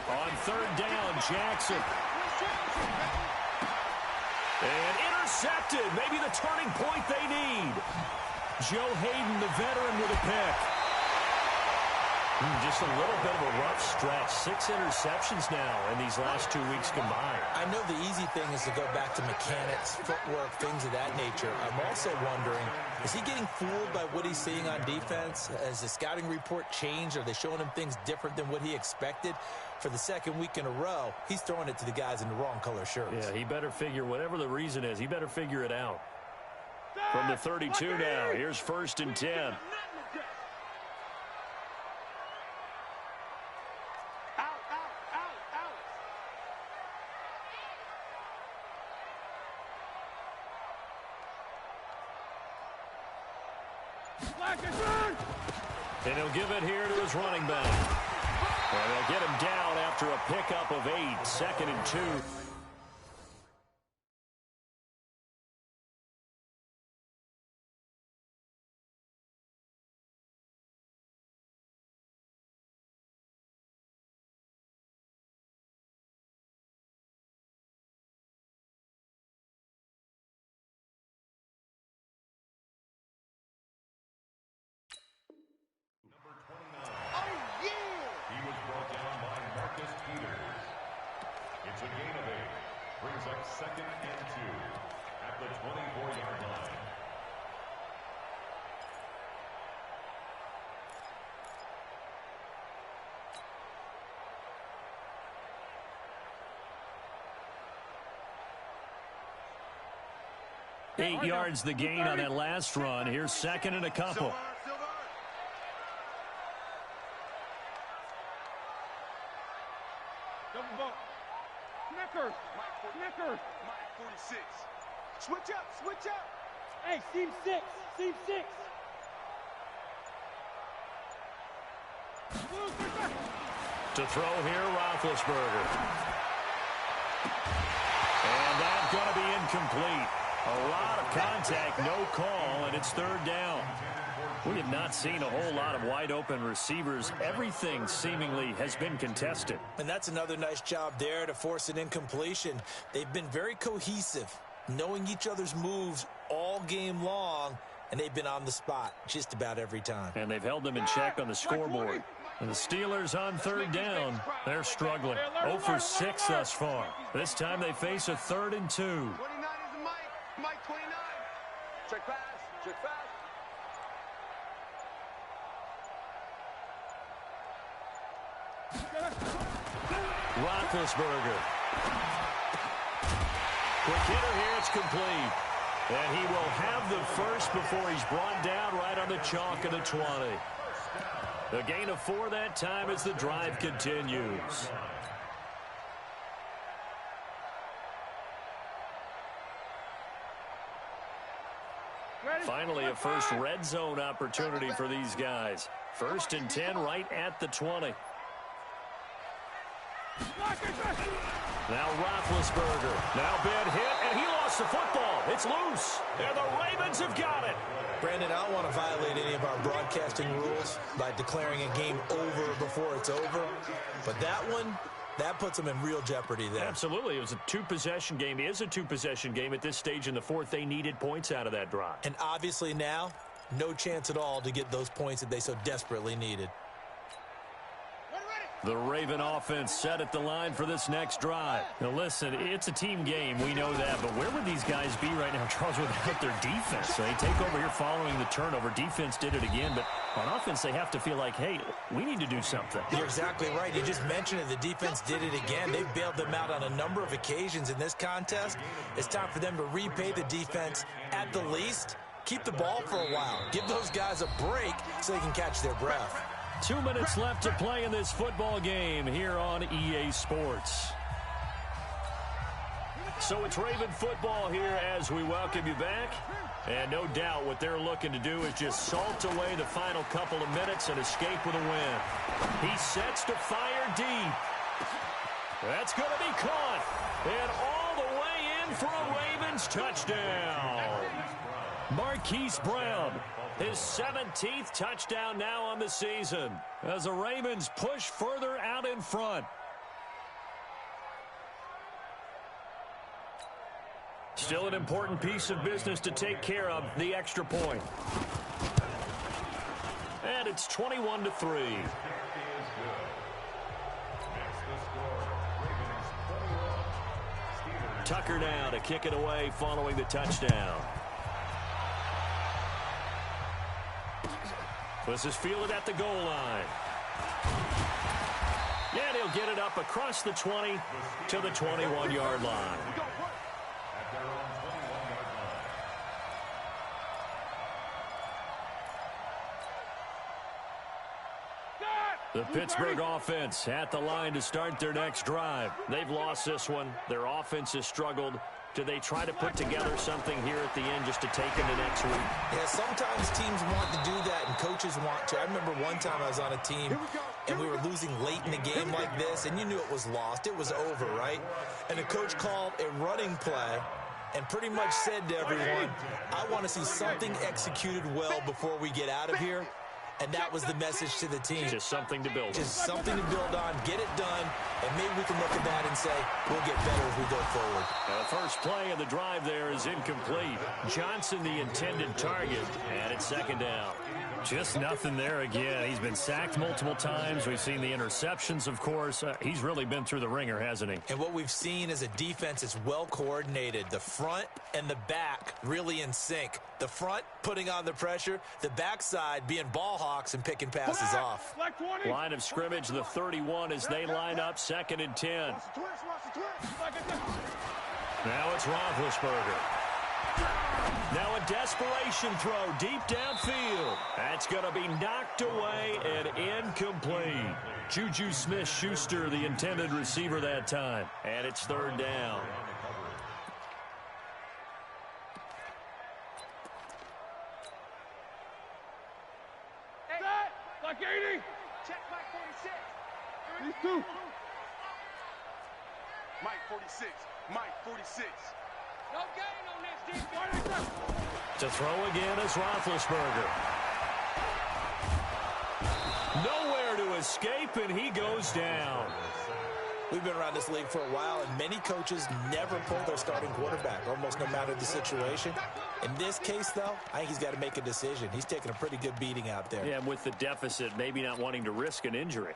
On 3rd down, Jackson. And intercepted. Maybe the turning point they need. Joe Hayden, the veteran, with a pick. Just a little bit of a rough stretch. 6 interceptions now in these last 2 weeks combined. I know the easy thing is to go back to mechanics, footwork, things of that nature. I'm also wondering, is he getting fooled by what he's seeing on defense? Has the scouting report changed? Are they showing him things different than what he expected? For the 2nd week in a row, he's throwing it to the guys in the wrong color shirts. Yeah, he better figure, whatever the reason is, he better figure it out. From the 32 now, here's 1st and 10. And he'll give it here to his running back. Well, they'll get him down after a pickup of 8, 2nd and 2. It's a gain of 8. Brings up 2nd and 2 at the 24-yard line. Eight yards the gain on that last run. Here's 2nd and a couple. Double bump. Snicker. Mike 46. Switch up. Hey, seam 6. To throw here, Roethlisberger. And that's going to be incomplete. A lot of contact, no call, and it's 3rd down. We have not seen a whole lot of wide-open receivers. Everything seemingly has been contested. And that's another nice job there to force an incompletion. They've been very cohesive, knowing each other's moves all game long, and they've been on the spot just about every time. And they've held them in check on the scoreboard. And the Steelers on 3rd down, they're struggling. 0 for 6 thus far. This time they face a 3rd and 2. 29 is Mike 29. Check pass. Roethlisberger. Quick hitter here, it's complete. And he will have the first before he's brought down right on the chalk of the 20. A gain of 4 that time as the drive continues. Finally, a first red zone opportunity for these guys. 1st and 10 right at the 20. Now Roethlisberger. Now bad hit, and he lost lost the football. It's loose. And the Ravens have got it. Brandon, I don't want to violate any of our broadcasting rules by declaring a game over before it's over. But that one, that puts them in real jeopardy there. Absolutely. It was a two-possession game. It is a two-possession game at this stage in the fourth. They needed points out of that drive. And obviously now, no chance at all to get those points that they so desperately needed. The Raven offense set at the line for this next drive. Now, listen, it's a team game. We know that. But where would these guys be right now, Charles, without their defense? So they take over here following the turnover. Defense did it again. But on offense, they have to feel like, hey, we need to do something. You're exactly right. You just mentioned it. The defense did it again. They bailed them out on a number of occasions in this contest. It's time for them to repay the defense at the least. Keep the ball for a while. Give those guys a break so they can catch their breath. 2 minutes left to play in this football game here on EA Sports. So it's Raven football here as we welcome you back. And no doubt what they're looking to do is just salt away the final couple of minutes and escape with a win. He sets to fire deep. That's going to be caught. And all the way in for a Ravens touchdown. Marquise Brown, his 17th touchdown now on the season as the Ravens push further out in front. Still an important piece of business to take care of, the extra point. And it's 21-3. Tucker now to kick it away following the touchdown. This is fielded at the goal line. And he'll get it up across the 20 to the 21-yard line. The Pittsburgh offense at the line to start their next drive. They've lost this one. Their offense has struggled. Do they try to put together something here at the end just to take into next week? Yeah, sometimes teams want to do that and coaches want to. I remember one time I was on a team and we were losing late in the game like this, and you knew it was lost. It was over, right? And the coach called a running play and pretty much said to everyone, I want to see something executed well before we get out of here. And that was the message to the team. Just something to build on. Just something to build on, get it done, and maybe we can look at that and say, we'll get better as we go forward. Now the first play of the drive there is incomplete. Johnson the intended target, and it's second down. Just nothing there again. He's been sacked multiple times. We've seen the interceptions, of course. He's really been through the ringer, hasn't he? And what we've seen is a defense that's well coordinated. The front and the back really in sync. The front putting on the pressure, the backside being ball hawks and picking passes off. Line of scrimmage, the 31 as they line up, 2nd and 10. Now it's Roethlisberger. Now a desperation throw deep downfield. That's going to be knocked away and incomplete. Juju Smith-Schuster, the intended receiver that time. And it's 3rd down. Like 80. Check Mike 46. These two. Mike 46. Mike 46. No gain on this defense. To throw again is Roethlisberger. Nowhere to escape, and he goes down. We've been around this league for a while, and many coaches never pull their starting quarterback, almost no matter the situation. In this case, though, I think he's got to make a decision. He's taking a pretty good beating out there. Yeah, and with the deficit, maybe not wanting to risk an injury.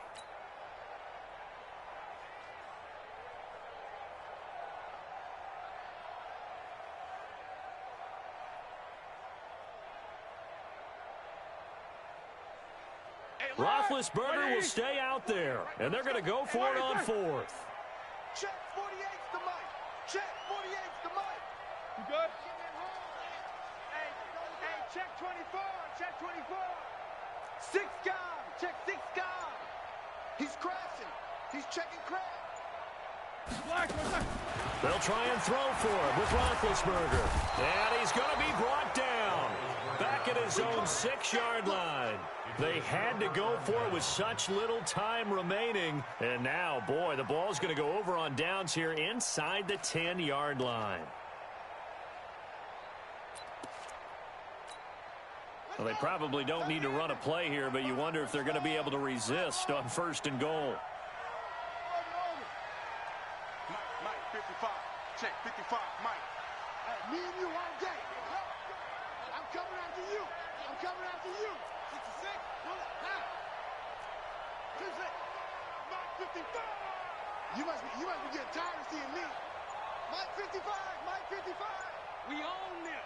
Roethlisberger will stay out there, and they're going to go for it on 4th. Check 48's the Mike. Check 48's the Mike. You good? Hey, check 24. Check 24. 6 guy. Check 6 guy. He's crashing. He's checking crash. They'll try and throw for him with Roethlisberger. And he's going to be brought down. Back at his own 6-yard line. They had to go for it with such little time remaining. And now, boy, the ball's going to go over on downs here inside the 10-yard line. Well, they probably don't need to run a play here, but you wonder if they're going to be able to resist on 1st and goal. Mike, 55. Check, 55, Mike. Hey, me and you all day. I'm coming after you. I'm coming after you. 66. Now. 56. Mike, 55. You must be getting tired of seeing me. Mike, 55. Mike, 55. We own them.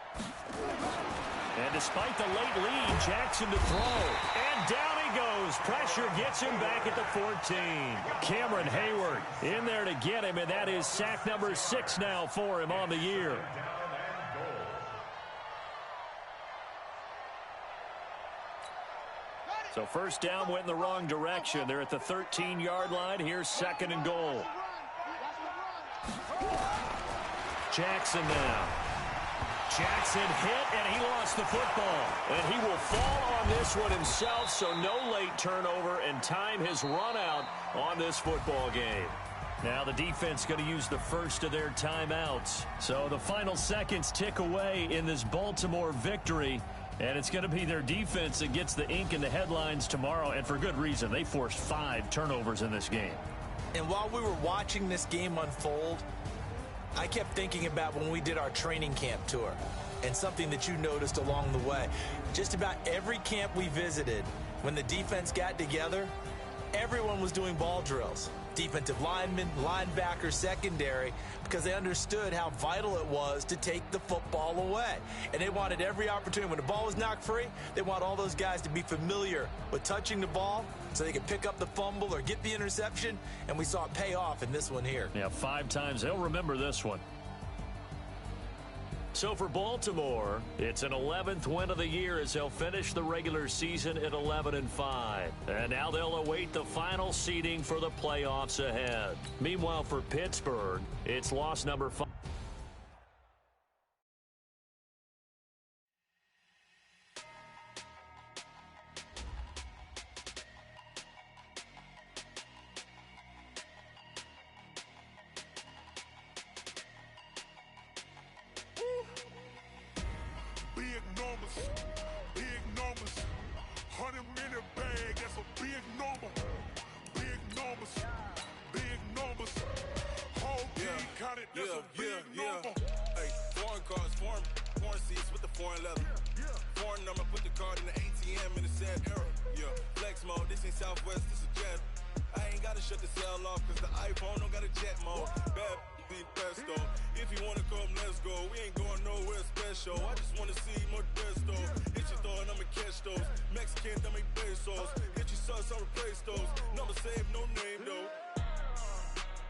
And despite the late lead, Jackson to throw. And down he goes. Pressure gets him back at the 14. Cameron Hayward in there to get him, and that is sack number 6 now for him on the year. So first down went in the wrong direction. They're at the 13-yard line. Here's 2nd and goal. Jackson now. Jackson hit, and he lost the football. And he will fall on this one himself, so no late turnover, and time has run out on this football game. Now the defense going to use the first of their timeouts. So the final seconds tick away in this Baltimore victory, and it's going to be their defense that gets the ink in the headlines tomorrow, and for good reason. They forced 5 turnovers in this game. And while we were watching this game unfold, I kept thinking about when we did our training camp tour and something that you noticed along the way. Just about every camp we visited, when the defense got together, everyone was doing ball drills. Defensive linemen, linebackers, secondary, because they understood how vital it was to take the football away. And they wanted every opportunity. When the ball was knocked free, they want all those guys to be familiar with touching the ball so they could pick up the fumble or get the interception, and we saw it pay off in this one here. Yeah, 5 times. They'll remember this one. So for Baltimore, it's an 11th win of the year as they'll finish the regular season at 11-5. And now they'll await the final seeding for the playoffs ahead. Meanwhile, for Pittsburgh, it's loss number 5. Big numbers, 100 minute bag, that's a big number. Big numbers, whole team counted, that's a big number. Hey, foreign cars, foreign seats with the foreign leather. Foreign number, put the card in the ATM in the sad era. Yeah, flex mode, this ain't Southwest, this is jet. I ain't gotta shut the cell off, cause the iPhone don't got a jet mode. Bad being pesto. If you wanna come, let's go. We ain't going nowhere special. I just wanna see more desto. Hit your thought, I'ma catch those. Mexican, I make pesos. Hit your sauce, I'll replace those. Number save, no name though.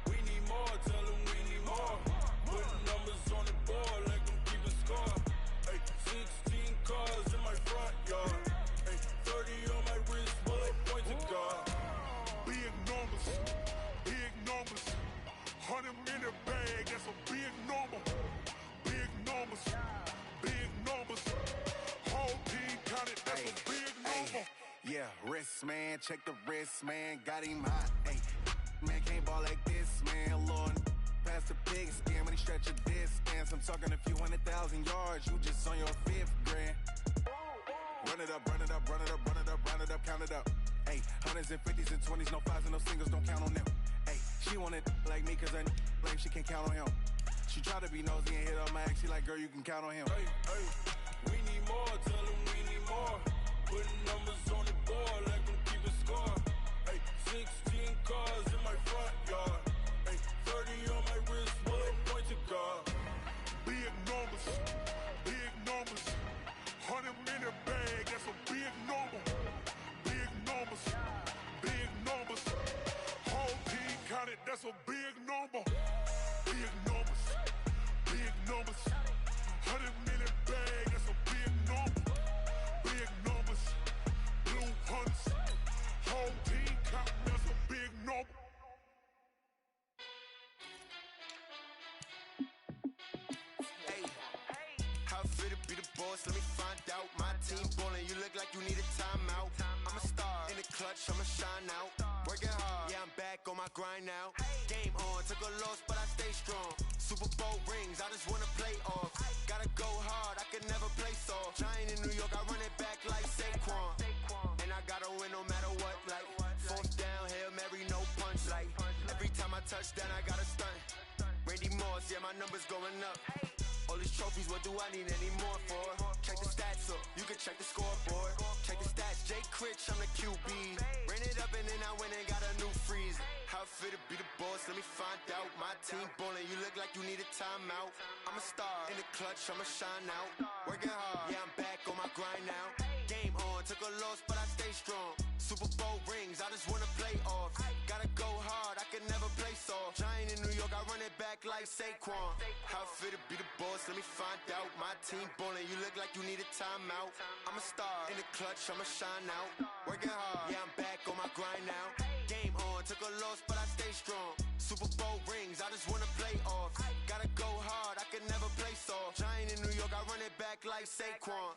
We need more, tell them we need more. Putting numbers on the board like I'm keeping score. Hey, 16 cars in my front yard. Hey, 30 on my wrist, while I point to God. Big numbers, 100 minute bag, that's a big number. Big numbers, whole team counted, that's a big number. Yeah, wrist man, check the wrist man, got him hot. Ay, man can't ball like this, man. Lord, past the pig skin when he stretch a distance. I'm talking a few 100,000 yards, you just on your 5th grand. Run it up, count it up. Ay, 100s and 50s and 20s, no 5s and no singles, don't count on them. Ay, she want it like me, cause I blame she can't count on him. She try to be nosy and hit on my ex, she like, girl, you can count on him. Hey, we need more, tell them we need more. Putting numbers on the board like I'm keeping score. Hey, 16 cars in my front yard. Hey, 30 on my wrist, while I point to God. Big numbers, 100 minute bag, that's a big number. Big numbers, whole team counted, that's a big number. Big numbers, 100 minute bag, that's a big number. Big numbers, blue hunts, whole team counted, that's a big number. Hey, how I feel to be the boss, let me find out. My team ballin', you look like you need a timeout. I'm a star, in the clutch, I'ma shine out. Working hard, yeah, I'm back on my grind now. Game on, took a loss, but I stay strong. Super Bowl rings, I just wanna play off. Gotta go hard, I can never play soft. Giant in New York, I run it back like Saquon. And I gotta win no matter what, like fourth down, Hail Mary, no punch, like every time I touch down, I gotta stunt. Randy Moss, yeah, my number's going up. All these trophies, what do I need any more for? Check the stats up, you can check the scoreboard. Check the stats, Jay Critch, I'm the QB. Ran it up and then I went and got a new freeze. How fit to be the boss, let me find out. My team ballin', you look like you need a timeout. I'm a star, in the clutch, I'ma shine out. Working hard, yeah, I'm back on my grind now. Game on, took a loss, but I stay strong. Super Bowl rings, I just wanna play off. Gotta go hard, I can never play soft. Giant in New York, I run it back like Saquon. How fit to be the boss, let me find out. My team ballin', you look like you need a timeout. I'm a star, in the clutch, I'ma shine out. Working hard, yeah, I'm back on my grind now. Game on, took a loss, but I stay strong. Super Bowl rings, I just wanna play off. Gotta go hard, I can never play soft. Giant in New York, I run it back like Saquon.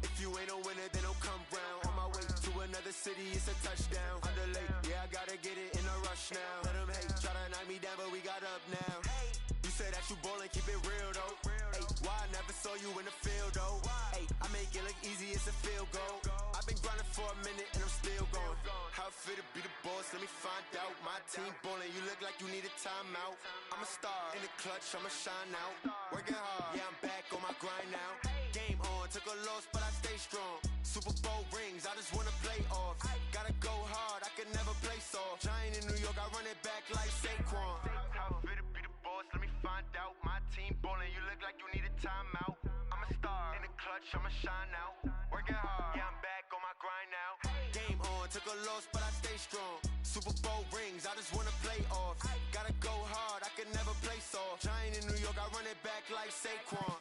If you ain't a winner, then don't come round. On my way to another city, it's a touchdown. Underlay, yeah, I gotta get it in a rush now. Let them hate, try to knock me down, but we got up now. You say that you ballin', keep it real though. Ay, why I never saw you in the field though? Ay, I make it look easy, it's a field goal. I've been grinding for a minute and I'm still going. How fit to be the boss, let me find out. My team ballin', you look like you need a timeout. I'm a star, in the clutch, I'ma shine out. Working hard, yeah, I'm back on my grind now. Game on, took a loss, but I stay strong. Super Bowl rings, I just wanna play off. Gotta go hard, I can never play soft. Giant in New York, I run it back like Saquon. How fit to be the boss, let me find out. My team ballin', you look like you need a timeout. I'm a star, in the clutch, I'ma shine out. Working hard, yeah, I'm back on my grind now. Game on, took a loss, but I stay strong. Super Bowl rings, I just wanna play off. Gotta go hard, I can never play soft. Giant in New York, I run it back like Saquon.